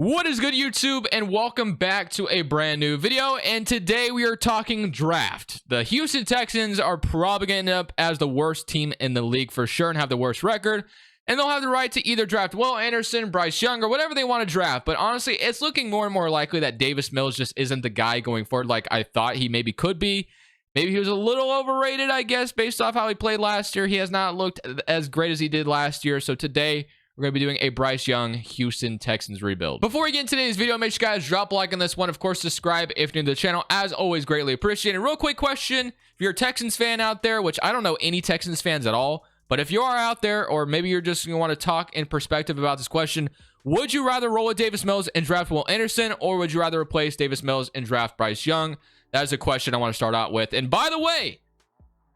What is good, YouTube, and welcome back to a brand new video. And today we are talking draft. The Houston Texans are probably going to end up as the worst team in the league for sure and have the worst record. And they'll have the right to either draft Will Anderson, Bryce Young, or whatever they want to draft. But honestly, it's looking more and more likely that Davis Mills just isn't the guy going forward like I thought he maybe could be. Maybe he was a little overrated, I guess, based off how he played last year. He has not looked as great as he did last year. So today, we're going to be doing a Bryce Young Houston Texans rebuild. Before we get into today's video, make sure you guys drop a like on this one. Of course, subscribe if you're new to the channel. As always, greatly appreciated. Real quick question. If you're a Texans fan out there, which I don't know any Texans fans at all, but if you are out there, or maybe you're just going to want to talk in perspective about this question, would you rather roll with Davis Mills and draft Will Anderson, or would you rather replace Davis Mills and draft Bryce Young? That is a question I want to start out with. And by the way,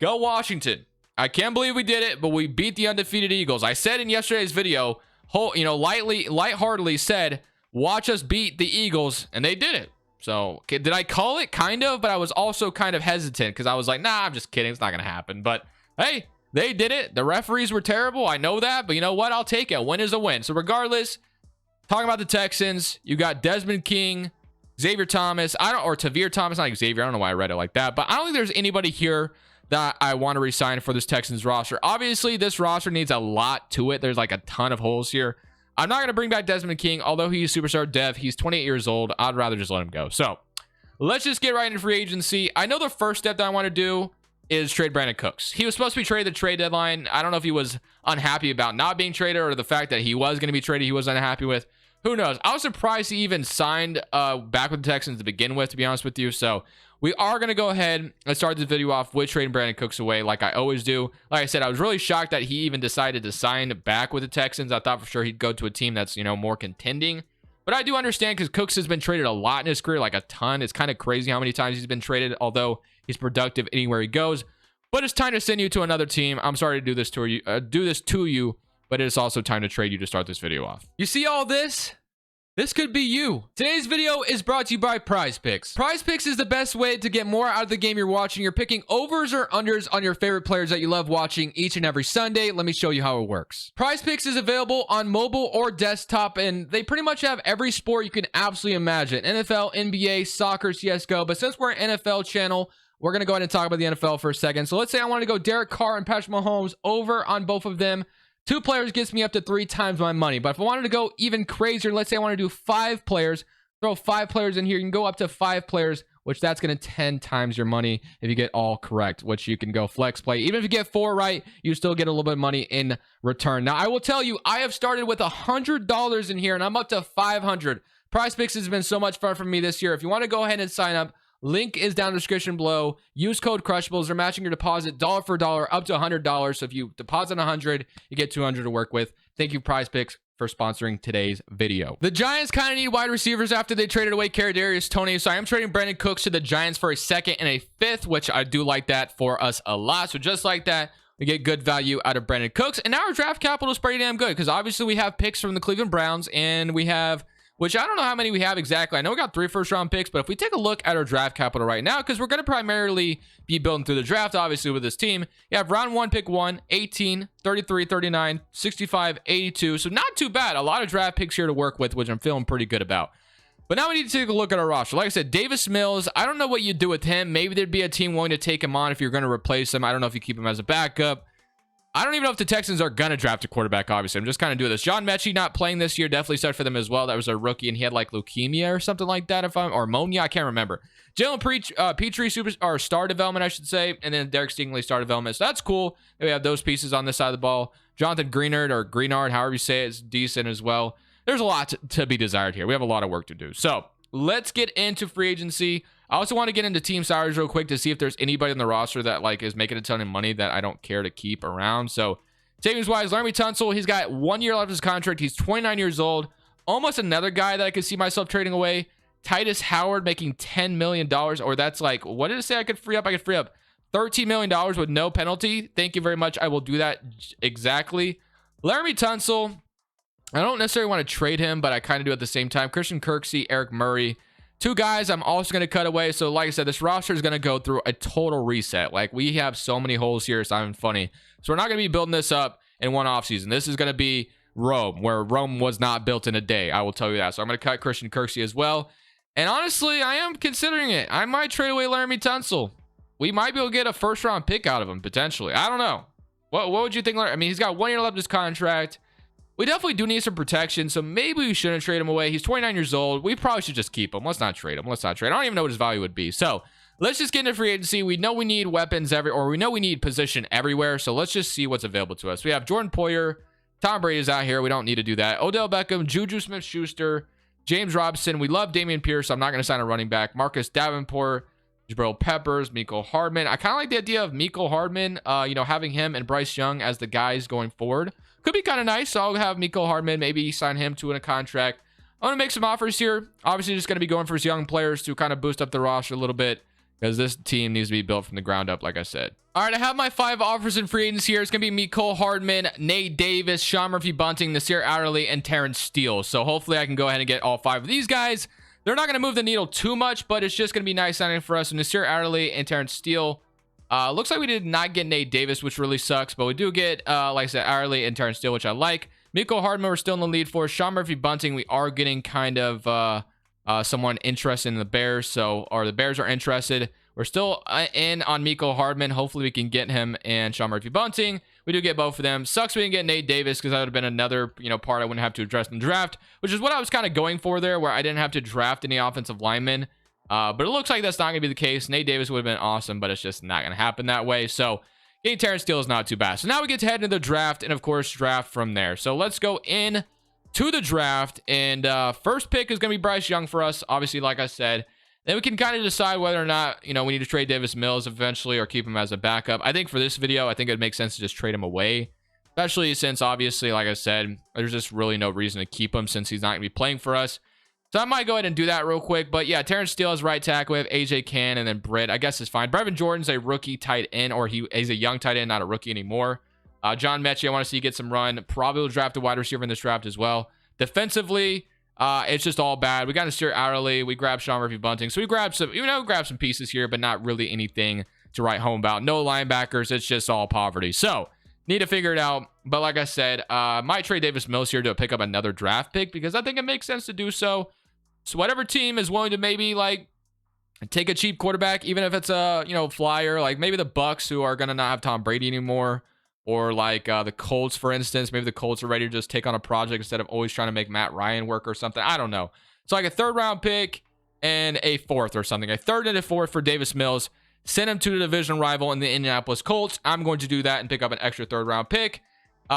go Washington. I can't believe we did it, but we beat the undefeated Eagles. I said in yesterday's video, lightheartedly said, watch us beat the Eagles, and they did it. So, did I call it? Kind of, but I was also kind of hesitant because I was like, nah, I'm just kidding. It's not going to happen. But, hey, they did it. The referees were terrible. I know that, but you know what? I'll take it. A win is a win. So, regardless, talking about the Texans, you got Desmond King, Xavier Thomas, or Tavir Thomas, not Xavier. I don't know why I read it like that, but I don't think there's anybody here that I want to resign for this Texans roster. Obviously, this roster needs a lot to it. There's like a ton of holes here. I'm not going to bring back Desmond King, although he's superstar dev. He's 28 years old. I'd rather just let him go. So let's just get right into free agency. I know the first step that I want to do is trade Brandon Cooks. He was supposed to be traded at the trade deadline. I don't know if he was unhappy about not being traded or the fact that he was going to be traded he was unhappy with. Who knows? I was surprised he even signed back with the Texans to begin with, to be honest with you. So we are going to go ahead and start this video off with trading Brandon Cooks away like I always do. Like I said, I was really shocked that he even decided to sign back with the Texans. I thought for sure he'd go to a team that's, more contending. But I do understand because Cooks has been traded a lot in his career, like a ton. It's kind of crazy how many times he's been traded, although he's productive anywhere he goes. But it's time to send you to another team. I'm sorry to do this to you, but it's also time to trade you to start this video off. You see all this? This could be you. Today's video is brought to you by Prize Picks. Prize Picks is the best way to get more out of the game you're watching. You're picking overs or unders on your favorite players that you love watching each and every Sunday. Let me show you how it works. Prize Picks is available on mobile or desktop, and they pretty much have every sport you can absolutely imagine. NFL, NBA, soccer, CSGO. But since we're an NFL channel, we're going to go ahead and talk about the NFL for a second. So let's say I want to go Derek Carr and Patrick Mahomes over on both of them. 2 players gets me up to 3 times my money. But if I wanted to go even crazier, let's say I want to do 5 players, throw 5 players in here. You can go up to 5 players, which that's going to 10 times your money if you get all correct, which you can go flex play. Even if you get 4 right, you still get a little bit of money in return. Now, I will tell you, I have started with $100 in here, and I'm up to $500. Prize Picks has been so much fun for me this year. If you want to go ahead and sign up, link is down in the description below. Use code Crushables. They're matching your deposit dollar for dollar up to $100. So if you deposit $100, you get $200 to work with. Thank you, Prize Picks, for sponsoring today's video. The Giants kind of need wide receivers after they traded away Kadarius Toney. So I am trading Brandon Cooks to the Giants for a 2nd and a 5th, which I do like that for us a lot. So just like that, we get good value out of Brandon Cooks. And now our draft capital is pretty damn good because obviously we have picks from the Cleveland Browns, and we have, which I don't know how many we have exactly. I know we got 3 first-round picks, but if we take a look at our draft capital right now, because we're going to primarily be building through the draft, obviously, with this team, you have round 1, pick 1, 18, 33, 39, 65, 82. So not too bad. A lot of draft picks here to work with, which I'm feeling pretty good about. But now we need to take a look at our roster. Like I said, Davis Mills, I don't know what you do with him. Maybe there'd be a team willing to take him on if you're going to replace him. I don't know if you keep him as a backup. I don't even know if the Texans are going to draft a quarterback, obviously. I'm just kind of doing this. John Mechie not playing this year. Definitely started for them as well. That was a rookie, and he had like leukemia or something like that, or pneumonia. I can't remember. Jalen Petrie, star development, I should say. And then Derek Stingley, star development. So that's cool. We have those pieces on this side of the ball. Jonathan Greenard, however you say it, is decent as well. There's a lot to be desired here. We have a lot of work to do. So let's get into free agency. I also want to get into team salaries real quick to see if there's anybody on the roster that is making a ton of money that I don't care to keep around. So savings wise, Laremy Tunsil, he's got 1 year left of his contract. He's 29 years old. Almost another guy that I could see myself trading away. Titus Howard making $10 million, or that's like, what did it say I could free up? I could free up $13 million with no penalty. Thank you very much. I will do that exactly. Laremy Tunsil, I don't necessarily want to trade him, but I kind of do at the same time. Christian Kirksey, Eric Murray. 2 guys I'm also going to cut away. So like I said, this roster is going to go through a total reset. Like, we have so many holes here. It's not even funny. So we're not going to be building this up in one offseason. This is going to be Rome, where Rome was not built in a day. I will tell you that. So I'm going to cut Christian Kirksey as well. And honestly, I am considering it. I might trade away Laramie Tunsil. We might be able to get a first-round pick out of him, potentially. I don't know. What would you think? I mean, he's got 1 year left of his contract. We definitely do need some protection, so maybe we shouldn't trade him away. He's 29 years old. We probably should just keep him. Let's not trade him. Let's not trade. I don't even know what his value would be. So let's just get into free agency. We know we need weapons we know we need position everywhere. So let's just see what's available to us. We have Jordan Poyer. Tom Brady's out here. We don't need to do that. Odell Beckham, Juju Smith-Schuster, James Robinson. We love Dameon Pierce. So I'm not going to sign a running back. Marcus Davenport, Jabril Peppers, Mecole Hardman. I kind of like the idea of Mecole Hardman, having him and Bryce Young as the guys going forward. Could be kind of nice. So I'll have Mecole Hardman, maybe sign him to a contract. I'm going to make some offers here. Obviously, just going to be going for his young players to kind of boost up the roster a little bit because this team needs to be built from the ground up, like I said. All right, I have my 5 offers in free agents here. It's going to be Mecole Hardman, Nate Davis, Sean Murphy-Bunting, Nasir Adderley, and Terrence Steele. So hopefully I can go ahead and get all 5 of these guys. They're not going to move the needle too much, but it's just going to be nice signing for us. So Nasir Adderley and Terrence Steele. Looks like we did not get Nate Davis, which really sucks, but we do get, like I said, Adderley and Terrence Steele, which I like. Mecole Hardman, we're still in the lead for. Sean Murphy-Bunting, we are getting kind of someone interested in the Bears, or the Bears are interested. We're still in on Mecole Hardman. Hopefully we can get him and Sean Murphy-Bunting. We do get both of them. Sucks we didn't get Nate Davis because that would have been another part I wouldn't have to address in the draft, which is what I was kind of going for there, where I didn't have to draft any offensive linemen. But it looks like that's not going to be the case. Nate Davis would have been awesome, but it's just not going to happen that way. So getting Terrence Steele is not too bad. So now we get to head into the draft and, of course, draft from there. So let's go in to the draft. And first pick is going to be Bryce Young for us, obviously, like I said. Then we can kind of decide whether or not, we need to trade Davis Mills eventually or keep him as a backup. I think for this video, I think it would make sense to just trade him away, especially since, obviously, like I said, there's just really no reason to keep him since he's not going to be playing for us. So I might go ahead and do that real quick. But yeah, Terrence Steele is right tackle. We have AJ Cann and then Britt. I guess is fine. Brevin Jordan's a rookie tight end, or he's a young tight end, not a rookie anymore. John Mechie, I want to see you get some run. Probably will draft a wide receiver in this draft as well. Defensively, it's just all bad. We got Nasir Adderley. We grabbed Sean Murphy-Bunting. So we grabbed some pieces here, but not really anything to write home about. No linebackers. It's just all poverty. So need to figure it out. But like I said, might trade Davis Mills here to pick up another draft pick because I think it makes sense to do so. So whatever team is willing to maybe take a cheap quarterback, even if it's a flyer, like maybe the Bucks, who are gonna not have Tom Brady anymore, or the Colts, for instance. Maybe the Colts are ready to just take on a project instead of always trying to make Matt Ryan work or something. I don't know. So like a 3rd round pick and a 4th or something. A 3rd and a 4th for Davis Mills. Send him to the division rival in the Indianapolis Colts. I'm going to do that and pick up an extra 3rd round pick.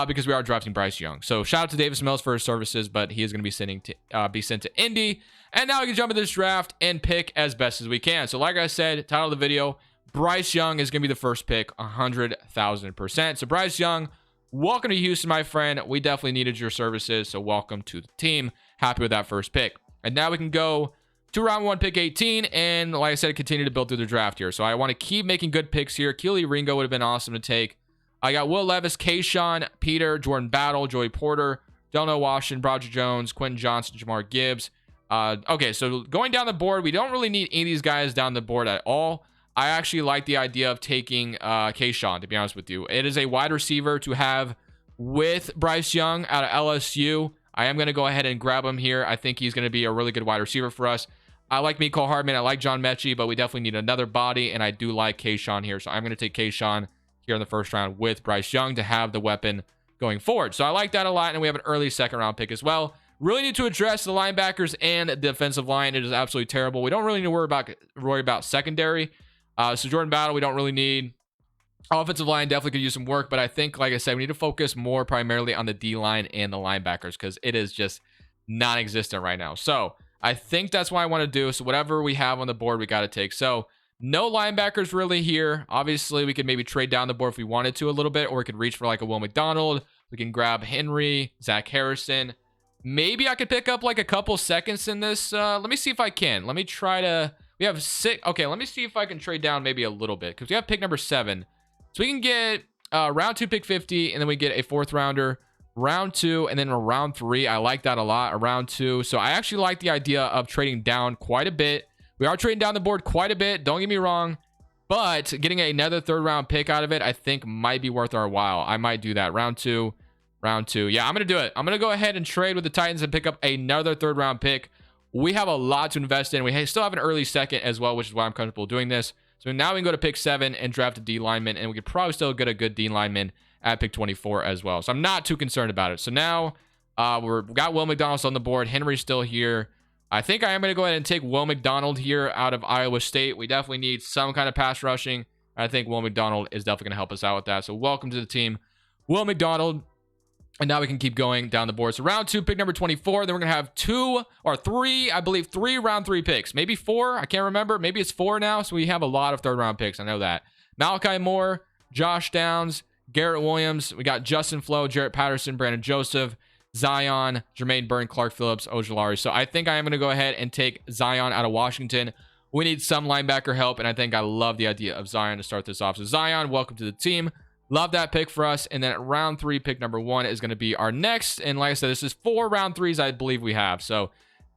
Because we are drafting Bryce Young. So shout out to Davis Mills for his services, but he is going to be sent to Indy. And now we can jump into this draft and pick as best as we can. So like I said, title of the video, Bryce Young is going to be the first pick, 100,000%. So Bryce Young, welcome to Houston, my friend. We definitely needed your services, so welcome to the team. Happy with that first pick. And now we can go to round 1, pick 18, and like I said, continue to build through the draft here. So I want to keep making good picks here. Keely Ringo would have been awesome to take. I got Will Levis, Kayshawn, Peter, Jordan Battle, Joey Porter, Delano Washington, Broderick Jones, Quentin Johnson, Jamar Gibbs. Okay, so going down the board, we don't really need any of these guys down the board at all. I actually like the idea of taking Kayshawn, to be honest with you. It is a wide receiver to have with Bryce Young out of LSU. I am going to go ahead and grab him here. I think he's going to be a really good wide receiver for us. I like Mecole Hardman. I like John Mechie, but we definitely need another body, and I do like Kayshawn here. So I'm going to take Kayshawn here in the first round with Bryce Young to have the weapon going forward. So I like that a lot, and we have an early 2nd round pick as well. Really need to address the linebackers and the defensive line. It is absolutely terrible. We don't really need to worry about secondary. So Jordan Battle, we don't really need. Offensive line definitely could use some work, but I think, like I said, we need to focus more primarily on the D-line and the linebackers because it is just non-existent right now. So I think that's what I want to do. So whatever we have on the board, we got to take. So no linebackers really here. Obviously, we could maybe trade down the board if we wanted to a little bit, or we could reach for like a Will McDonald. We can grab Henry, Zach Harrison. Maybe I could pick up like a couple seconds in this. Let me see if I can. Let me try to. We have 6. Okay, let me see if I can trade down maybe a little bit because we have pick number 7. So we can get round 2, pick 50, and then we get a 4th rounder, round 2, and then a round 3. I like that a lot, a round 2. So I actually like the idea of trading down quite a bit. We are trading down the board quite a bit. Don't get me wrong. But getting another 3rd round pick out of it, I think might be worth our while. I might do that. Round 2. Round 2. Yeah, I'm going to do it. I'm going to go ahead and trade with the Titans and pick up another 3rd round pick. We have a lot to invest in. We still have an early 2nd as well, which is why I'm comfortable doing this. So now we can go to pick 7 and draft a D lineman, and we could probably still get a good D lineman at pick 24 as well. So I'm not too concerned about it. So now we got Will McDonald on the board. Henry's still here. I think I am going to go ahead and take Will McDonald here out of Iowa State. We definitely need some kind of pass rushing. I think Will McDonald is definitely going to help us out with that. So welcome to the team, Will McDonald. And now we can keep going down the board. So round 2, pick number 24. Then we're going to have 2 or 3, I believe 3 round 3 picks. Maybe 4. I can't remember. Maybe it's 4 now. So we have a lot of 3rd round picks. I know that. Malachi Moore, Josh Downs, Garrett Williams. We got Justin Flo, Jarrett Patterson, Brandon Joseph, Zion, Jermaine Byrne, Clark Phillips, Ojulari. So I think I am going to go ahead and take Zion out of Washington. We need some linebacker help. And I think I love the idea of Zion to start this off. So Zion, welcome to the team. Love that pick for us. And then at round 3, pick number 1 is going to be our next. And like I said, this is 4 round 3s I believe we have. So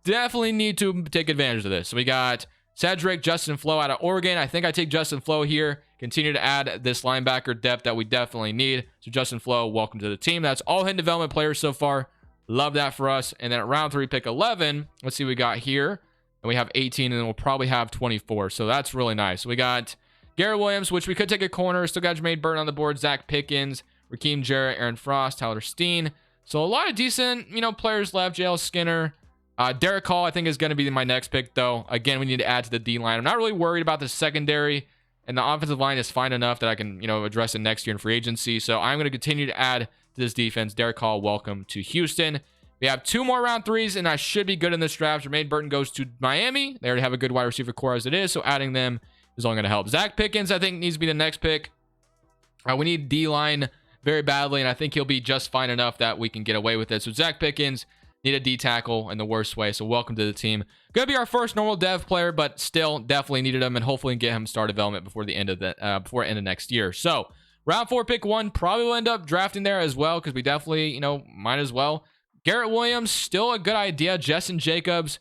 definitely need to take advantage of this. So we got Cedric, Justin Flo out of Oregon. I think I take Justin Flo here. Continue to add this linebacker depth that we definitely need. So Justin Flo, welcome to the team. That's all hidden development players so far. Love that for us. And then at round 3, pick 11. Let's see what we got here. And we have 18, and then we'll probably have 24. So that's really nice. We got Garrett Williams, which we could take a corner. Still got Jermaine Byrne on the board. Zach Pickens, Rakeem Jarrett, Aaron Frost, Tyler Steen. So a lot of decent, players left. JL Skinner. Derek Hall, I think, is going to be my next pick, though. Again, we need to add to the D line. I'm not really worried about the secondary, and the offensive line is fine enough that I can, address it next year in free agency. So I'm going to continue to add to this defense. Derek Hall, welcome to Houston. We have 2 more round 3s, and I should be good in this draft. Jermaine Burton goes to Miami. They already have a good wide receiver core as it is, so adding them is only going to help. Zach Pickens, I think, needs to be the next pick. We need D-line very badly, and I think he'll be just fine enough that we can get away with it. So Zach Pickens, need a D tackle in the worst way, so welcome to the team. Going to be our first normal dev player, but still definitely needed him, and hopefully get him star development before the end of next year. So round 4, pick 1, probably will end up drafting there as well, because we definitely, might as well. Garrett Williams, still a good idea. Justin Jacobs.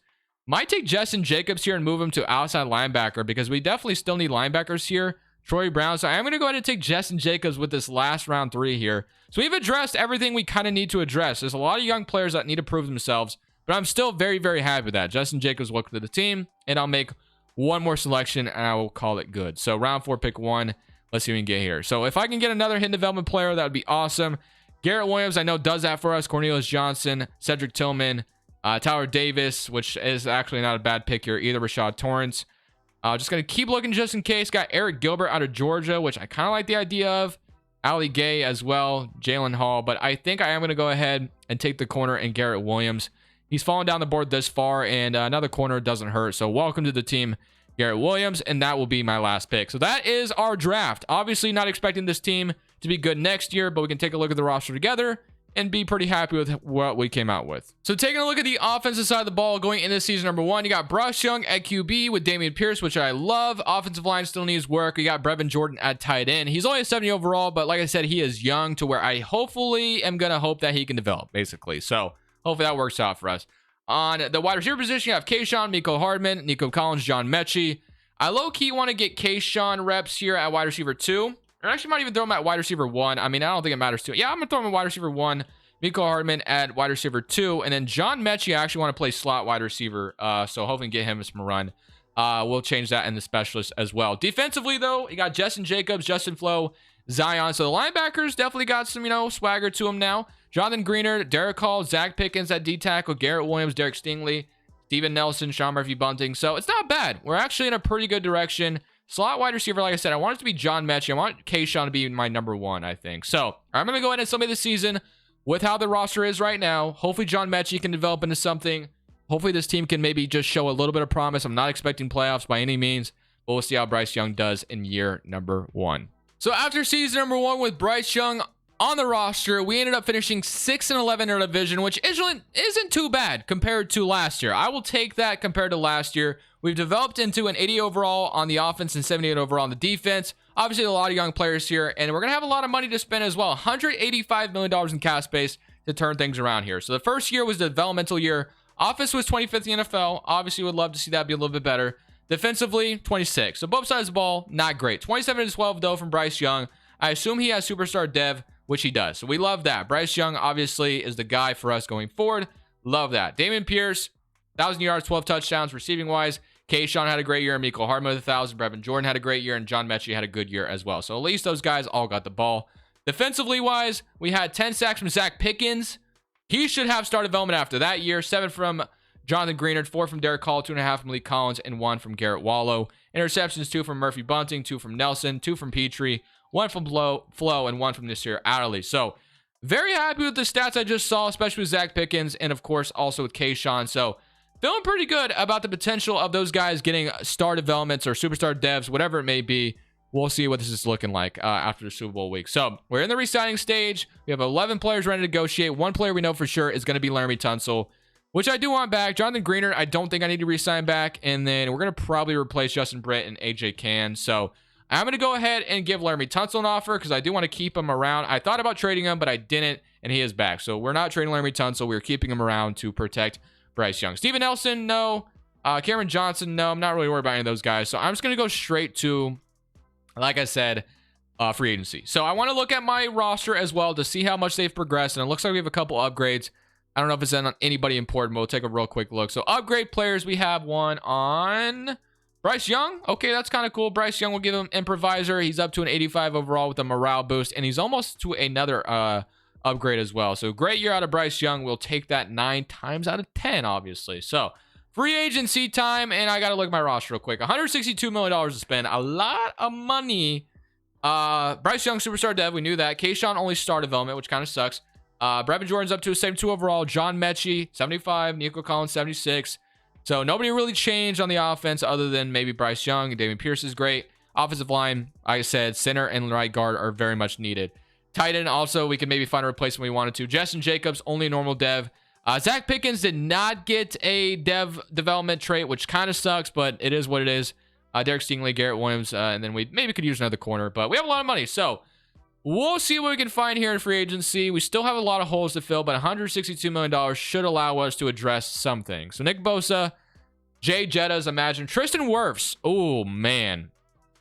Might take Justin Jacobs here and move him to outside linebacker because we definitely still need linebackers here. Troy Brown. So I'm going to go ahead and take Justin Jacobs with this last round 3 here. So we've addressed everything we kind of need to address. There's a lot of young players that need to prove themselves, but I'm still very, very happy with that. Justin Jacobs, welcome to the team, and I'll make one more selection and I will call it good. So round 4, pick 1. Let's see what we can get here. So if I can get another hidden development player, that would be awesome. Garrett Williams, I know, does that for us. Cornelius Johnson, Cedric Tillman, Tyler Davis, which is actually not a bad pick here either. Rashad Torrance. Just going to keep looking just in case. Got Eric Gilbert out of Georgia, which I kind of like the idea of. Ali Gay as well. Jalen Hall. But I think I am going to go ahead and take the corner and Garrett Williams. He's fallen down the board this far, and another corner doesn't hurt. So welcome to the team, Garrett Williams, and that will be my last pick. So that is our draft. Obviously not expecting this team to be good next year, but we can take a look at the roster together and be pretty happy with what we came out with. So taking a look at the offensive side of the ball going into season number 1, you got Bryce Young at QB with Damian Pierce, which I love. Offensive line still needs work. We got Brevin Jordan at tight end. He's only a 70 overall, but like I said, he is young to where I hopefully am going to hope that he can develop, basically. So hopefully that works out for us. On the wide receiver position, you have Kayshawn, Miko Hardman, Nico Collins, John Mechie. I low-key want to get Kayshawn reps here at wide receiver 2. Or actually might even throw him at wide receiver 1. I mean, I don't think it matters too. Yeah, I'm going to throw him at wide receiver 1. Miko Hardman at wide receiver 2. And then John Mechie, I actually want to play slot wide receiver. So hopefully get him some run. We'll change that in the specialist as well. Defensively, though, you got Justin Jacobs, Justin Flo, Zion. So the linebackers definitely got some, swagger to them now. Jonathan Greener, Derek Hall, Zach Pickens at D tackle, Garrett Williams, Derek Stingley, Steven Nelson, Sean Murphy Bunting. So it's not bad. We're actually in a pretty good direction. Slot wide receiver, like I said, I want it to be John Mechie. I want Kayshawn to be my number 1, I think. So I'm going to go ahead and summary the season with how the roster is right now. Hopefully John Mechie can develop into something. Hopefully this team can maybe just show a little bit of promise. I'm not expecting playoffs by any means, but we'll see how Bryce Young does in year number 1. So after season number 1 with Bryce Young on the roster, we ended up finishing 6-11 in our division, which isn't too bad compared to last year. I will take that compared to last year. We've developed into an 80 overall on the offense and 78 overall on the defense. Obviously, a lot of young players here, and we're going to have a lot of money to spend as well. $185 million in cap space to turn things around here. So the first year was the developmental year. Offense was 25th in the NFL. Obviously, would love to see that be a little bit better. Defensively, 26. So both sides of the ball, not great. 27-12, though, from Bryce Young. I assume he has superstar dev, which he does. So we love that. Bryce Young obviously is the guy for us going forward. Love that. Dameon Pierce, 1,000 yards, 12 touchdowns receiving wise. Kayshawn had a great year. Mecole Hardman with 1,000. Brevin Jordan had a great year. And John Mechie had a good year as well. So at least those guys all got the ball. Defensively wise, we had 10 sacks from Zach Pickens. He should have star development after that year. 7 from Jonathan Greenard, 4 from Derek Hall, 2.5 from Lee Collins, and 1 from Garrett Wallow. Interceptions, 2 from Murphy Bunting, 2 from Nelson, 2 from Petrie, 1 from Flo, and 1 from Nasir Adderley. So very happy with the stats I just saw, especially with Zach Pickens, and of course also with Kayshawn. So feeling pretty good about the potential of those guys getting star developments or superstar devs, whatever it may be. We'll see what this is looking like after the Super Bowl week. So we're in the re-signing stage. We have 11 players ready to negotiate. One player we know for sure is going to be Laramie Tunsil, which I do want back. Jonathan Greenard, I don't think I need to re-sign back. And then we're going to probably replace Justin Britt and AJ Cann. So I'm going to go ahead and give Laramie Tunsil an offer because I do want to keep him around. I thought about trading him, but I didn't, and he is back. So we're not trading Laramie Tunsil. We're keeping him around to protect Bryce Young. Steven Nelson, no. Cameron Johnson, no. I'm not really worried about any of those guys. So I'm just going to go straight to, like I said, free agency. So I want to look at my roster as well to see how much they've progressed. And it looks like we have a couple upgrades. I don't know if it's on anybody important, but we'll take a real quick look. So upgrade players, we have one on Bryce Young. Okay, that's kind of cool. Bryce Young will give him improviser. He's up to an 85 overall with a morale boost. And he's almost to another upgrade as well. So great year out of Bryce Young. We'll take that 9 times out of 10, obviously. So free agency time, and I got to look at my roster real quick. $162 million to spend. A lot of money. Bryce Young, superstar dev. We knew that. Kayshawn only star development, which kind of sucks. Brevin Jordan's up to a 72 overall. John Mechie, 75. Nico Collins, 76. So nobody really changed on the offense other than maybe Bryce Young. Dameon Pierce is great. Offensive line, like I said, center and right guard are very much needed. Tight end also, we can maybe find a replacement we wanted to. Justin Jacobs, only a normal dev. Zach Pickens did not get a dev development trait, which kind of sucks, but it is what it is. Derek Stingley, Garrett Williams, and then we maybe could use another corner, but we have a lot of money. So we'll see what we can find here in free agency. We still have a lot of holes to fill, but $162 million should allow us to address something. So Nick Bosa, Jay Jettas, imagine. Tristan Wirfs. Oh, man.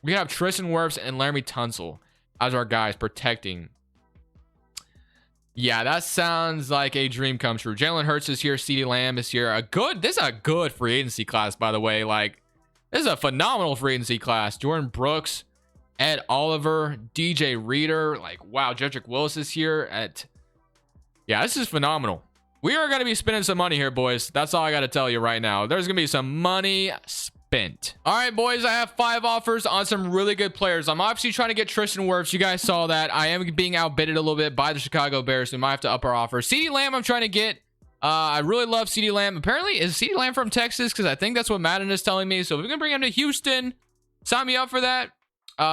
We have Tristan Wirfs and Laramie Tunsil as our guys protecting. Yeah, that sounds like a dream come true. Jalen Hurts is here. CeeDee Lamb is here. This is a good free agency class, by the way. Like, this is a phenomenal free agency class. Jordan Brooks, Ed Oliver, DJ Reader. Like, wow, Jedrick Willis is here. Yeah, this is phenomenal. We are going to be spending some money here, boys. That's all I got to tell you right now. There's going to be some money spent. All right, boys, I have 5 offers on some really good players. I'm obviously trying to get Tristan Wirfs. You guys saw that. I am being outbidded a little bit by the Chicago Bears. So we might have to up our offer. CeeDee Lamb, I'm trying to get. I really love CeeDee Lamb. Apparently, is CeeDee Lamb from Texas? Because I think that's what Madden is telling me. So if we can bring him to Houston, sign me up for that.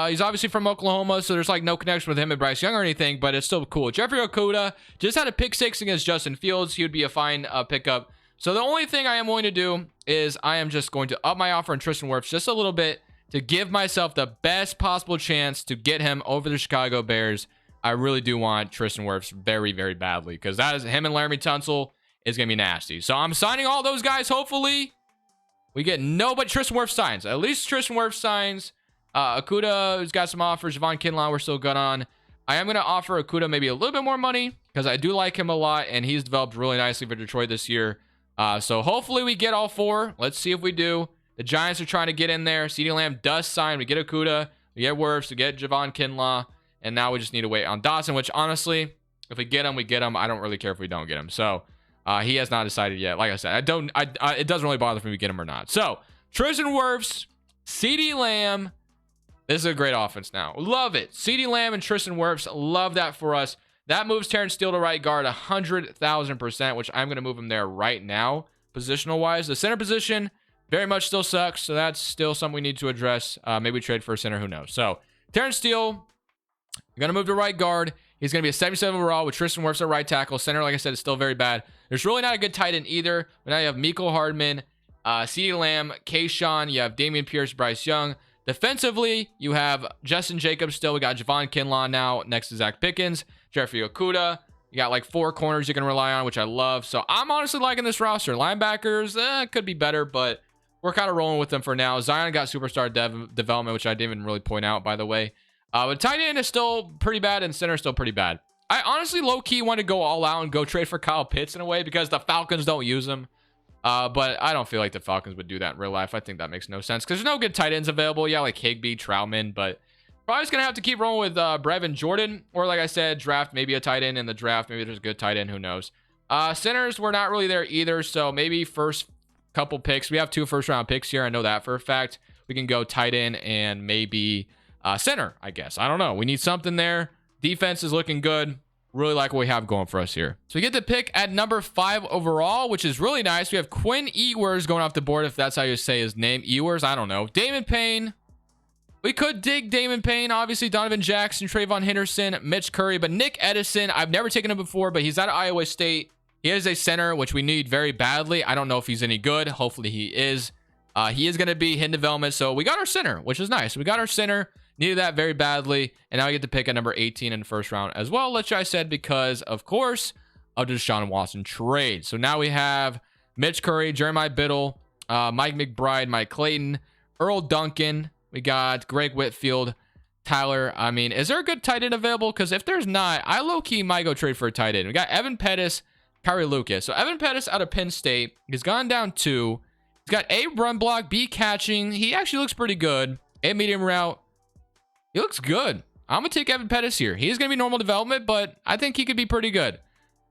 He's obviously from Oklahoma, so there's like no connection with him and Bryce Young or anything, but it's still cool. Jeffrey Okudah just had a pick 6 against Justin Fields. He would be a fine pickup. So the only thing I am willing to do is I am just going to up my offer on Tristan Wirfs just a little bit to give myself the best possible chance to get him over the Chicago Bears. I really do want Tristan Wirfs very, very badly because that is him and Laramie Tunsil is going to be nasty. So I'm signing all those guys. Hopefully we get nobody. Tristan Wirfs signs. At least Tristan Wirfs signs. Okudah has got some offers. Javon Kinlaw, we're still good on. I am going to offer Okudah maybe a little bit more money because I do like him a lot, and he's developed really nicely for Detroit this year. So hopefully we get all 4. Let's see if we do. The Giants are trying to get in there. CeeDee Lamb does sign. We get Okudah. We get Wirfs. We get Javon Kinlaw. And now we just need to wait on Dawson, which honestly, if we get him, we get him. I don't really care if we don't get him. So he has not decided yet. Like I said, it doesn't really bother me if we get him or not. So Tristan Wirfs, CeeDee Lamb. This is a great offense now. Love it. CeeDee Lamb and Tristan Wirfs. Love that for us. That moves Terrence Steele to right guard 100,000%, which I'm going to move him there right now, positional-wise. The center position very much still sucks, so that's still something we need to address. Maybe trade for a center. Who knows? So Terrence Steele, I'm going to move to right guard. He's going to be a 77 overall with Tristan Wirfs at right tackle. Center, like I said, is still very bad. There's really not a good tight end either. But now you have Mecole Hardman, CeeDee Lamb, Kayshawn. You have Dameon Pierce, Bryce Young. Defensively, you have Justin Jacobs still. We got Javon Kinlaw now next to Zach Pickens. Jeffrey Okudah. You got like 4 corners you can rely on, which I love. So I'm honestly liking this roster. Linebackers, could be better, but we're kind of rolling with them for now. Zion got superstar development, which I didn't even really point out, by the way. But tight end is still pretty bad, and center is still pretty bad. I honestly low-key want to go all out and go trade for Kyle Pitts in a way because the Falcons don't use him. But I don't feel like the Falcons would do that in real life. I think that makes no sense because there's no good tight ends available. Yeah, like Higbee, Troutman, but probably just going to have to keep rolling with Brevin Jordan. Or like I said, draft maybe a tight end in the draft. Maybe there's a good tight end. Who knows? Centers, we're not really there either. So maybe first couple picks. We have 2 first-round picks here. I know that for a fact. We can go tight end and maybe center, I guess. I don't know. We need something there. Defense is looking good. Really like what we have going for us here. So we get the pick at number 5 overall, which is really nice. We have Quinn Ewers going off the board, if that's how you say his name. Ewers, I don't know. Damon Payne. We could dig Damon Payne. Obviously, Donovan Jackson, Trayvon Henderson, Mitch Curry. But Nick Edison, I've never taken him before, but he's out of Iowa State. He is a center, which we need very badly. I don't know if he's any good. Hopefully he is. He is going to be hidden development. So we got our center, which is nice. We got our center. Needed that very badly. And now we get to pick at number 18 in the first round as well, which I said because, of course, of the Deshaun Watson trade. So now we have Mitch Curry, Jeremiah Biddle, Mike McBride, Mike Clayton, Earl Duncan. We got Greg Whitfield, Tyler. I mean, is there a good tight end available? Because if there's not, I low-key might go trade for a tight end. We got Evan Pettis, Kyrie Lucas. So Evan Pettis out of Penn State. He's gone down 2. He's got A, run block, B, catching. He actually looks pretty good. A, medium route. He looks good. I'm going to take Evan Pettis here. He's going to be normal development, but I think he could be pretty good.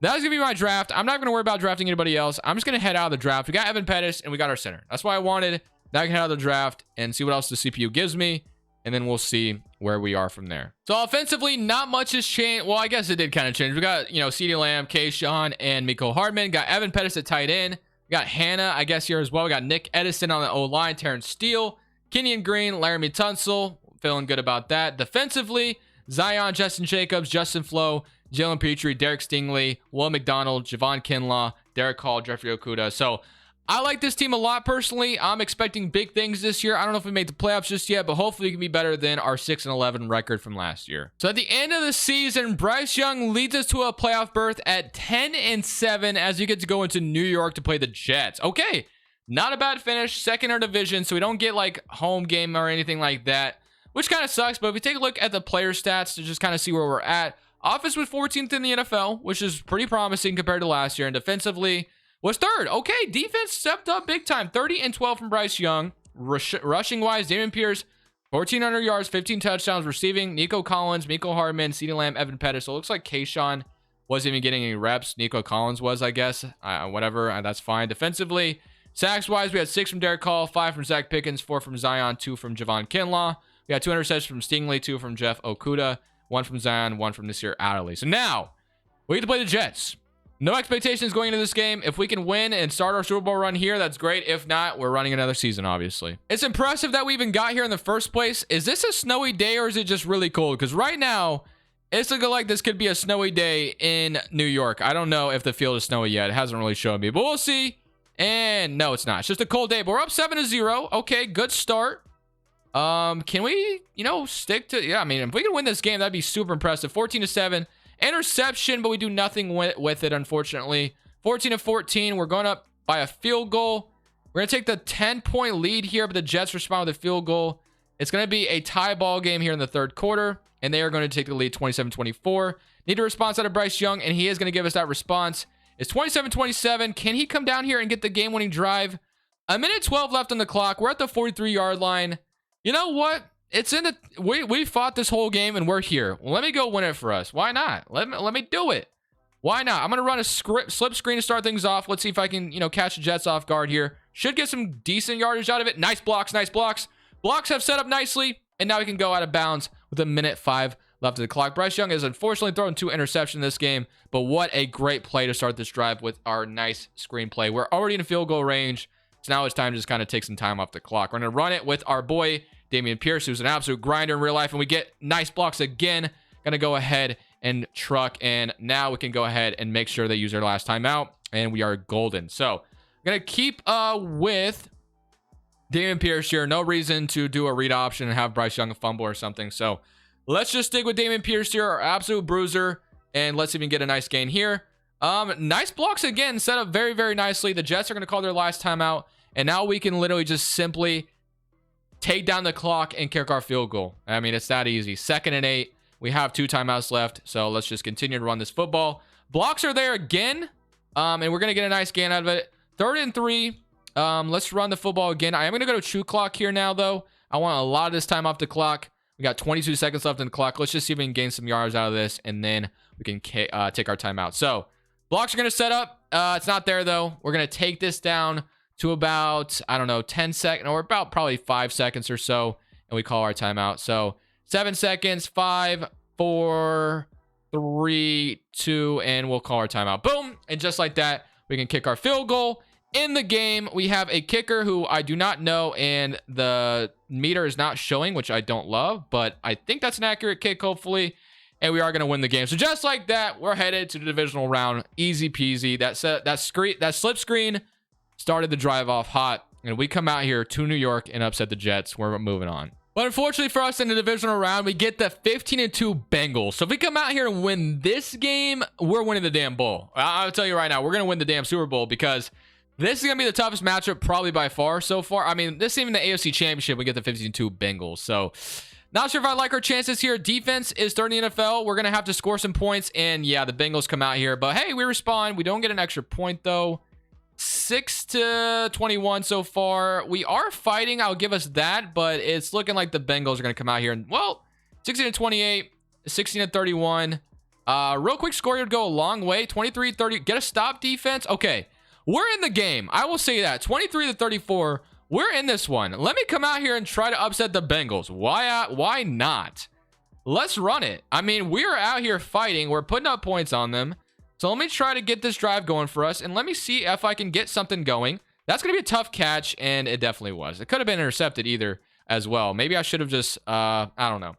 That's going to be my draft. I'm not going to worry about drafting anybody else. I'm just going to head out of the draft. We got Evan Pettis, and we got our center. That's why I wanted. Now I can head out of the draft and see what else the CPU gives me, and then we'll see where we are from there. So offensively, not much has changed. Well, I guess it did kind of change. We got, CeeDee Lamb, Kayshawn, and Mecole Hardman. Got Evan Pettis at tight end. We got Hannah, I guess, here as well. We got Nick Edison on the O-line, Terrence Steele, Kenyon Green, Laramie Tunsil. Feeling good about that. Defensively, Zion, Justin Jacobs, Justin Flo, Jalen Petrie, Derek Stingley, Will McDonald, Javon Kinlaw, Derek Hall, Jeffrey Okudah. So I like this team a lot personally. I'm expecting big things this year. I don't know if we make the playoffs just yet, but hopefully we can be better than our 6-11 record from last year. So at the end of the season, Bryce Young leads us to a playoff berth at 10-7 as we get to go into New York to play the Jets. Okay, not a bad finish. Second in our division, so we don't get like home game or anything like that, which kind of sucks. But if we take a look at the player stats to just kind of see where we're at, offense was 14th in the NFL, which is pretty promising compared to last year. And defensively was 3rd. Okay, defense stepped up big time. 30-12 from Bryce Young. Rushing wise, Dameon Pierce, 1,400 yards, 15 touchdowns. Receiving, Nico Collins, Mecole Hardman, CeeDee Lamb, Evan Pettis. So it looks like Kayshawn wasn't even getting any reps. Nico Collins was, I guess. Whatever, that's fine. Defensively, sacks wise, we had 6 from Derek Hall, 5 from Zach Pickens, 4 from Zion, 2 from Javon Kinlaw. We got 2 interceptions from Stingley, 2 from Jeff Okudah, 1 from Zion, 1 from Nasir Adderley. So now, we get to play the Jets. No expectations going into this game. If we can win and start our Super Bowl run here, that's great. If not, we're running another season, obviously. It's impressive that we even got here in the first place. Is this a snowy day or is it just really cold? Because right now, it's looking like this could be a snowy day in New York. I don't know if the field is snowy yet. It hasn't really shown me, but we'll see. And no, it's not. It's just a cold day, but we're up 7-0. Okay, good start. Can we, stick to, yeah, I mean, if we can win this game, that'd be super impressive. 14-7, interception, but we do nothing with it, unfortunately. 14-14, we're going up by a field goal. We're going to take the 10-point lead here, but the Jets respond with a field goal. It's going to be a tie ball game here in the 3rd quarter, and they are going to take the lead 27-24. Need a response out of Bryce Young, and he is going to give us that response. It's 27-27. Can he come down here and get the game-winning drive? 1:12 left on the clock. We're at the 43-yard line. You know what? It's in the we fought this whole game and we're here. Well, let me go win it for us. Why not? Let me do it. Why not? I'm gonna run a slip screen to start things off. Let's see if I can catch the Jets off guard here. Should get some decent yardage out of it. Nice blocks, nice blocks. Blocks have set up nicely, and now we can go out of bounds with 1:05 left of the clock. Bryce Young has unfortunately thrown 2 interceptions in this game, but what a great play to start this drive with our nice screen play. We're already in field goal range, so now it's time to just kind of take some time off the clock. We're gonna run it with our boy Dameon Pierce, who's an absolute grinder in real life, and we get nice blocks again. Gonna go ahead and truck, and now we can go ahead and make sure they use their last timeout, and we are golden. So I'm gonna keep with Dameon Pierce here. No reason to do a read option and have Bryce Young fumble or something. So let's just stick with Dameon Pierce here, our absolute bruiser, and let's even get a nice gain here. Nice blocks again, set up very, very nicely. The Jets are gonna call their last timeout, and now we can literally just simply take down the clock and kick our field goal. I mean, it's that easy. 2nd and 8. We have 2 timeouts left, so let's just continue to run this football. Blocks are there again, and we're going to get a nice gain out of it. 3rd and 3. Let's run the football again. I am going to go to true clock here now, though. I want a lot of this time off the clock. We got 22 seconds left in the clock. Let's just see if we can gain some yards out of this, and then we can take our timeout. So blocks are going to set up. It's not there, though. We're going to take this down to about, I don't know, 10 seconds, or about probably 5 seconds or so, and we call our timeout. So 7 seconds, 5, 4, 3, 2, and we'll call our timeout. Boom. And just like that, we can kick our field goal. In the game, we have a kicker who I do not know, and the meter is not showing, which I don't love, but I think that's an accurate kick, hopefully, and we are going to win the game. So just like that, we're headed to the divisional round. Easy peasy. That slip screen started the drive off hot, and we come out here to New York and upset the Jets. We're moving on. But unfortunately for us in the divisional round, we get the 15-2 Bengals. So if we come out here and win this game, we're winning the damn bowl. I'll tell you right now, we're going to win the damn Super Bowl, because this is going to be the toughest matchup probably by far so far. I mean, this is even the AFC Championship. We get the 15-2 Bengals. So not sure if I like our chances here. Defense is third in the NFL. We're going to have to score some points. And yeah, the Bengals come out here. But hey, we respond. We don't get an extra point though. 6-21 so far. We are fighting. I'll give us that. But it's looking like the Bengals are going to come out here. And well, 16-28, 16-31. Real quick score would go a long way. 23-30. Get a stop defense. Okay. We're in the game. I will say that. 23-34. We're in this one. Let me come out here and try to upset the Bengals. Why not? Let's run it. I mean, we're out here fighting. We're putting up points on them. So let me try to get this drive going for us, and let me see if I can get something going. That's going to be a tough catch, and it definitely was. It could have been intercepted either as well. Maybe I should have just, I don't know.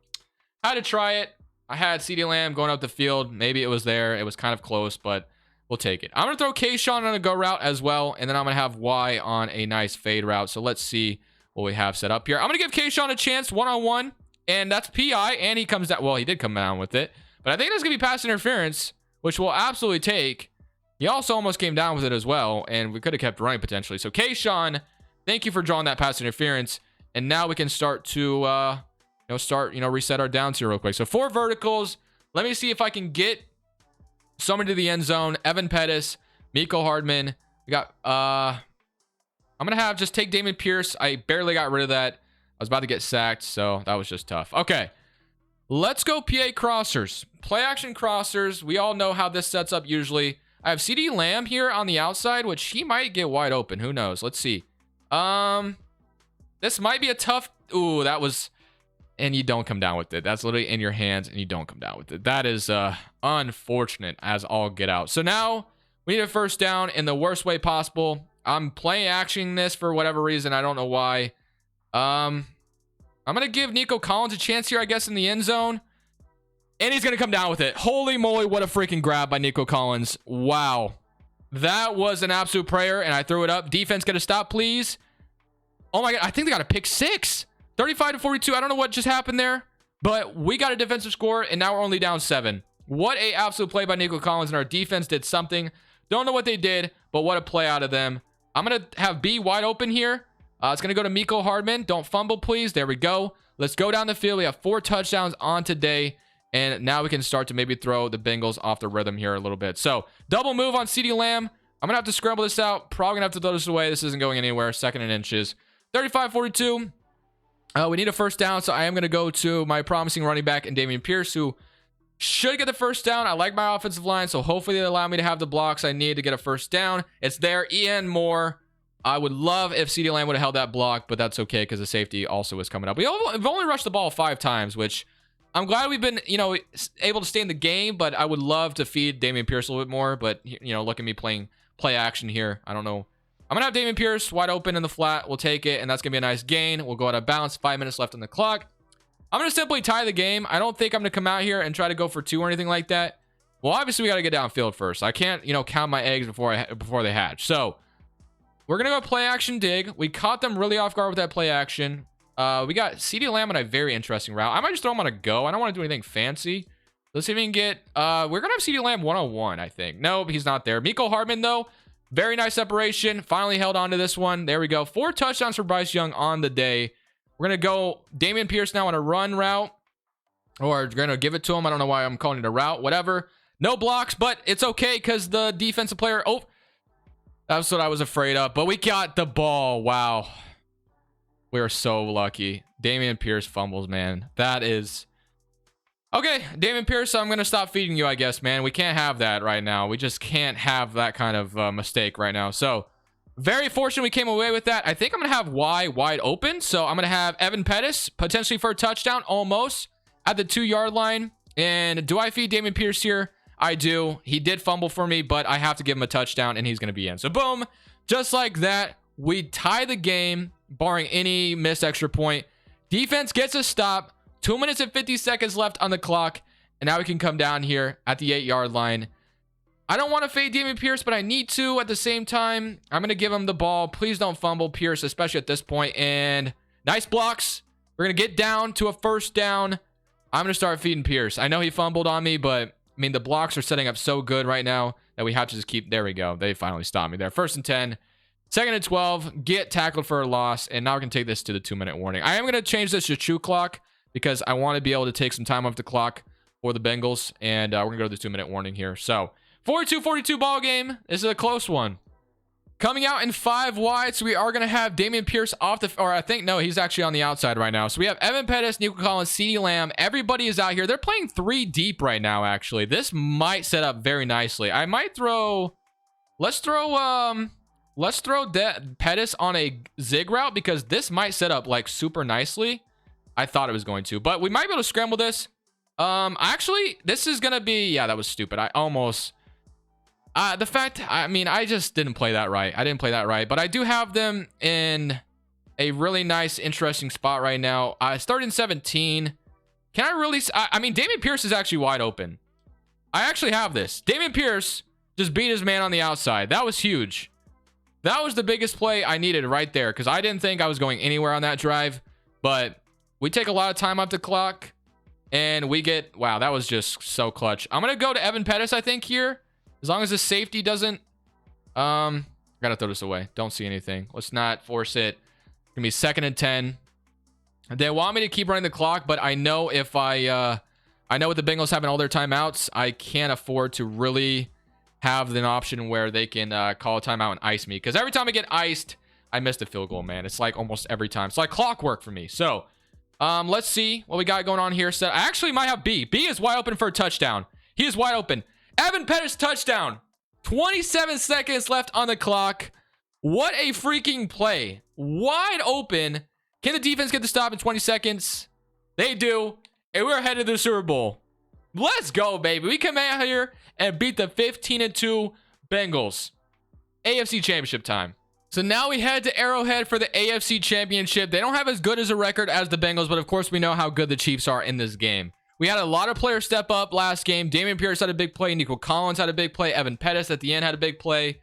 I had to try it. I had CeeDee Lamb going up the field. Maybe it was there. It was kind of close, but we'll take it. I'm going to throw Kayshawn on a go route as well, and then I'm going to have Y on a nice fade route. So let's see what we have set up here. I'm going to give Kayshawn a chance one-on-one, and that's PI, and he comes down. Well, he did come down with it, but I think that's going to be pass interference, which we'll absolutely take. He also almost came down with it as well, and we could have kept running potentially. So Kayshawn, thank you for drawing that pass interference, and now we can start to reset our downs here real quick. So 4 verticals. Let me see if I can get somebody to the end zone. Evan Pettis, Mecole Hardman. We got I'm gonna just take Dameon Pierce. I barely got rid of that. I was about to get sacked, so that was just tough. Okay, let's go PA crossers. Play action crossers. We all know how this sets up usually. I have CeeDee Lamb here on the outside, which he might get wide open. Who knows? Let's see. This might be a tough. Ooh, that was. And you don't come down with it. That's literally in your hands, and you don't come down with it. That is unfortunate as all get out. So now we need a first down in the worst way possible. I'm play actioning this for whatever reason. I don't know why. I'm going to give Nico Collins a chance here, I guess, in the end zone. And he's going to come down with it. Holy moly, what a freaking grab by Nico Collins. Wow. That was an absolute prayer, and I threw it up. Defense, get a stop, please. Oh, my God. I think they got a pick 6. 35-42. I don't know what just happened there, but we got a defensive score, and now we're only down 7. What a absolute play by Nico Collins, and our defense did something. Don't know what they did, but what a play out of them. I'm going to have B wide open here. It's going to go to Mecole Hardman. Don't fumble, please. There we go. Let's go down the field. We have 4 touchdowns on today, and now we can start to maybe throw the Bengals off the rhythm here a little bit. So, double move on CeeDee Lamb. I'm going to have to scramble this out. Probably going to have to throw this away. This isn't going anywhere. 2nd and inches. 35-42. We need a first down, so I am going to go to my promising running back and Dameon Pierce, who should get the first down. I like my offensive line, so hopefully they allow me to have the blocks I need to get a first down. It's there. Ian Moore. I would love if CeeDee Lamb would have held that block, but that's okay because the safety also is coming up. We've only rushed the ball 5 times, which I'm glad we've been, able to stay in the game, but I would love to feed Dameon Pierce a little bit more. But, look at me playing play action here. I don't know. I'm going to have Dameon Pierce wide open in the flat. We'll take it, and that's going to be a nice gain. We'll go out of bounds. 5 minutes left on the clock. I'm going to simply tie the game. I don't think I'm going to come out here and try to go for 2 or anything like that. Well, obviously, we got to get downfield first. I can't, count my eggs before they hatch. So, we're going to go play action dig. We caught them really off guard with that play action. We got CeeDee Lamb on a very interesting route. I might just throw him on a go. I don't want to do anything fancy. Let's see if we can get... we're going to have CeeDee Lamb 1-on-1, I think. No, he's not there. Mecole Hardman, though. Very nice separation. Finally held on to this one. There we go. 4 touchdowns for Bryce Young on the day. We're going to go Dameon Pierce now on a run route. or going to give it to him. I don't know why I'm calling it a route. Whatever. No blocks, but it's okay because the defensive player... Oh, that's what I was afraid of. But we got the ball. Wow. We are so lucky. Dameon Pierce fumbles, man. That is... Okay, Dameon Pierce, I'm going to stop feeding you, I guess, man. We can't have that right now. We just can't have that kind of mistake right now. So, very fortunate we came away with that. I think I'm going to have Y wide open. So, I'm going to have Evan Pettis potentially for a touchdown, almost, at the 2-yard line. And do I feed Dameon Pierce here? I do. He did fumble for me, but I have to give him a touchdown, and he's going to be in. So, boom, just like that, we tie the game, barring any missed extra point. Defense gets a stop. 2 minutes and 50 seconds left on the clock. And now we can come down here at the 8-yard line. I don't want to fade Dameon Pierce, but I need to at the same time. I'm going to give him the ball. Please don't fumble, Pierce, especially at this point. And nice blocks. We're going to get down to a first down. I'm going to start feeding Pierce. I know he fumbled on me, but, I mean, the blocks are setting up so good right now that we have to just keep... There we go. They finally stopped me there. 1st and 10. 2nd and 12. Get tackled for a loss. And now we can take this to the 2-minute warning. I am going to change this to true clock, because I want to be able to take some time off the clock for the Bengals. And we're going to go to the 2-minute warning here. So, 42-42 ball game. This is a close one. Coming out in 5 wide. So, we are going to have Dameon Pierce off the... Or I think, no, he's actually on the outside right now. So, we have Evan Pettis, Nico Collins, CeeDee Lamb. Everybody is out here. They're playing 3 deep right now, actually. This might set up very nicely. I might throw... Let's throw Pettis on a zig route, because this might set up, like, super nicely. I thought it was going to, but we might be able to scramble this. Actually, this is going to be... Yeah, that was stupid. I almost... I mean, I just didn't play that right. I didn't play that right, but I do have them in a really nice, interesting spot right now. I started in 17. Can I really... I mean, Dameon Pierce is actually wide open. I actually have this. Dameon Pierce just beat his man on the outside. That was huge. That was the biggest play I needed right there, because I didn't think I was going anywhere on that drive, but... We take a lot of time off the clock, and we get... Wow, that was just so clutch. I'm going to go to Evan Pettis, I think, here. As long as the safety doesn't... Gotta throw this away. Don't see anything. Let's not force it. It's going to be 2nd and 10. They want me to keep running the clock, but I know if I know with the Bengals having all their timeouts, I can't afford to really have an option where they can call a timeout and ice me. Because every time I get iced, I miss the field goal, man. It's like almost every time. It's like clockwork for me. So... let's see what we got going on here. So I actually might have B. B is wide open for a touchdown. He is wide open. Evan Pettis touchdown. 27 seconds left on the clock. What a freaking play. Wide open. Can the defense get the stop in 20 seconds? They do. And we're headed to the Super Bowl. Let's go, baby. We come out here and beat the 15-2 Bengals. AFC Championship time. So now we head to Arrowhead for the AFC Championship. They don't have as good as a record as the Bengals, but of course we know how good the Chiefs are in this game. We had a lot of players step up last game. Dameon Pierce had a big play. Nico Collins had a big play. Evan Pettis at the end had a big play.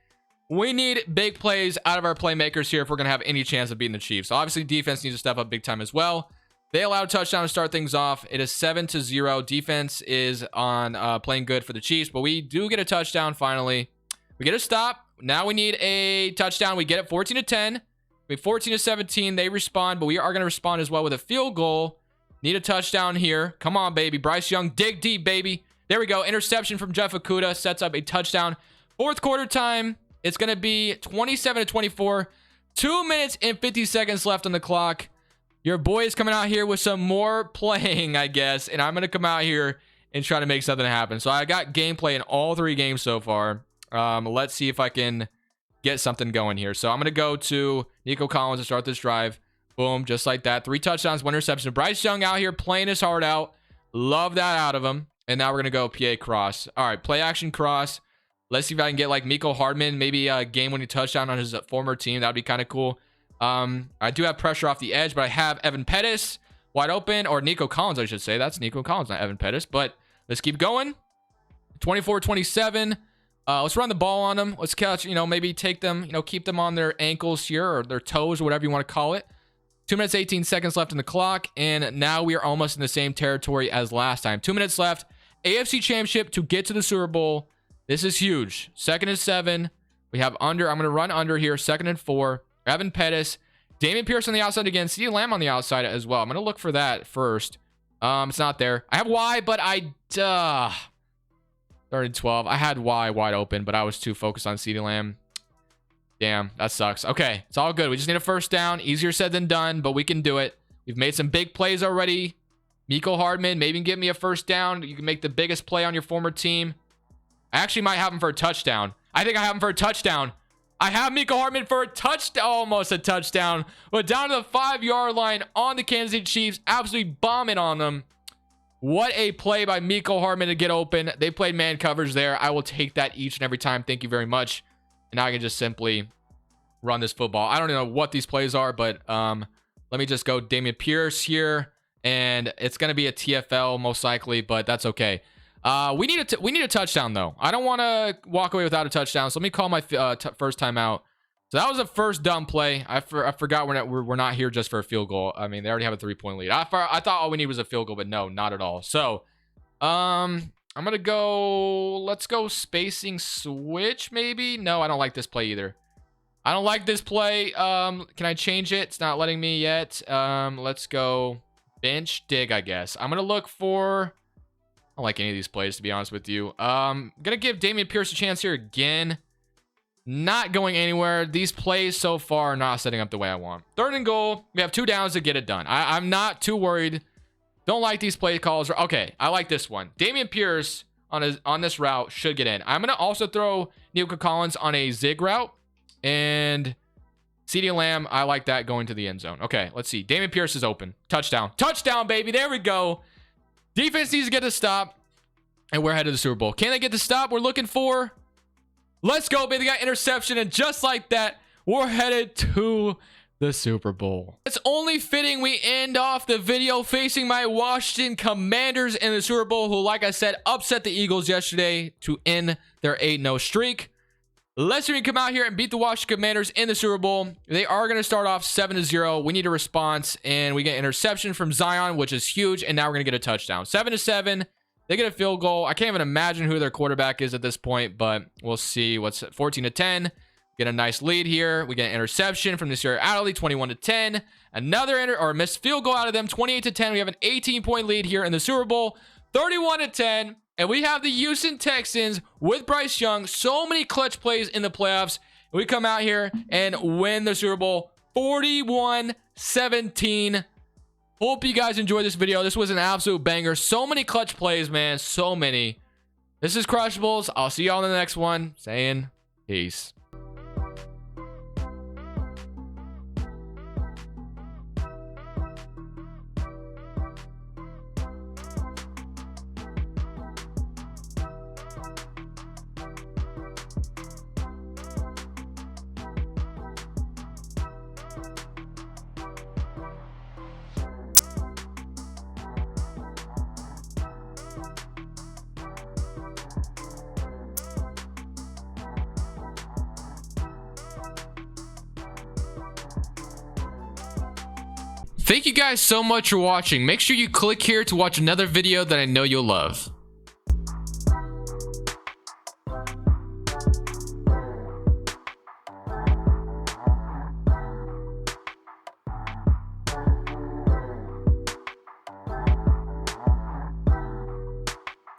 We need big plays out of our playmakers here if we're going to have any chance of beating the Chiefs. So obviously defense needs to step up big time as well. They allowed a touchdown to start things off. It is 7-0. Defense is on playing good for the Chiefs, but we do get a touchdown finally. We get a stop. Now we need a touchdown. We get it 14-10. We 14-17. They respond, but we are going to respond as well with a field goal. Need a touchdown here. Come on, baby. Bryce Young, dig deep, baby. There we go. Interception from Jeff Okudah sets up a touchdown. 4th quarter time. It's going to be 27-24. 2 minutes and 50 seconds left on the clock. Your boy is coming out here with some more playing, I guess, and I'm going to come out here and try to make something happen. So I got gameplay in all 3 games so far. Let's see if I can get something going here. So I'm going to go to Nico Collins to start this drive. Boom, just like that. 3 touchdowns, 1 interception. Bryce Young out here playing his heart out. Love that out of him. And now we're going to go PA cross. All right, play action cross. Let's see if I can get like Miko Hardman, maybe a game-winning touchdown on his former team. That would be kind of cool. I do have pressure off the edge, but I have Evan Pettis wide open, or Nico Collins, I should say. That's Nico Collins, not Evan Pettis. But let's keep going. 24-27. Let's run the ball on them. Let's catch, maybe take them, keep them on their ankles here or their toes or whatever you want to call it. 2 minutes, 18 seconds left in the clock. And now we are almost in the same territory as last time. 2 minutes left. AFC Championship to get to the Super Bowl. This is huge. 2nd and 7. We have under. I'm going to run under here. 2nd and 4. Evan Pettis. Dameon Pierce on the outside again. CeeDee Lamb on the outside as well. I'm going to look for that first. It's not there. I have Y, but I 3rd and 12. I had Y wide open, but I was too focused on CeeDee Lamb. Damn, that sucks. Okay, it's all good. We just need a first down. Easier said than done, but we can do it. We've made some big plays already. Mecole Hardman, maybe give me a first down. You can make the biggest play on your former team. I actually might have him for a touchdown. I think I have him for a touchdown. I have Mecole Hardman for a touchdown, almost a touchdown. But down to the 5-yard line on the Kansas City Chiefs, absolutely bombing on them. What a play by Mecole Hardman to get open. They played man coverage there. I will take that each and every time. Thank you very much. And now I can just simply run this football. I don't know what these plays are, but let me just go Dameon Pierce here. And it's going to be a TFL most likely, but that's okay. We need a touchdown, though. I don't want to walk away without a touchdown. So let me call my first time out. So that was a first dumb play. I forgot we're not here just for a field goal. I mean, they already have a 3-point lead. I thought all we need was a field goal, but no, not at all. So I'm going to go, let's go spacing switch maybe. No, I don't like this play either. I don't like this play. Can I change it? It's not letting me yet. Let's go bench dig, I guess. I'm going to look for, I don't like any of these plays, to be honest with you. Going to give Dameon Pierce a chance here again. Not going anywhere. These plays so far are not setting up the way I want. 3rd and goal. We have 2 downs to get it done. I'm not too worried. Don't like these play calls. Okay, I like this one. Dameon Pierce on this route should get in. I'm going to also throw Nico Collins on a zig route. And CeeDee Lamb, I like that going to the end zone. Okay, let's see. Dameon Pierce is open. Touchdown. Touchdown, baby. There we go. Defense needs to get a stop. And we're headed to the Super Bowl. Can they get the stop we're looking for? Let's go, baby. They got interception. And just like that, we're headed to the Super Bowl. It's only fitting we end off the video facing my Washington Commanders in the Super Bowl, who, like I said, upset the Eagles yesterday to end their 8-0 streak. Let's see if we can come out here and beat the Washington Commanders in the Super Bowl. They are going to start off 7-0. We need a response, and we get interception from Zion, which is huge, and now we're going to get a touchdown. 7-7. They get a field goal. I can't even imagine who their quarterback is at this point, but we'll see. What's 14-10. Get a nice lead here. We get an interception from this year Adderley, 21-10. Another missed field goal out of them, 28-10. We have an 18-point lead here in the Super Bowl, 31-10. And we have the Houston Texans with Bryce Young. So many clutch plays in the playoffs. And we come out here and win the Super Bowl 41-17. Hope you guys enjoyed this video. This was an absolute banger. So many clutch plays, man. So many. This is Crushables. I'll see y'all in the next one. Saying peace. Thank you guys so much for watching. Make sure you click here to watch another video that I know you'll love.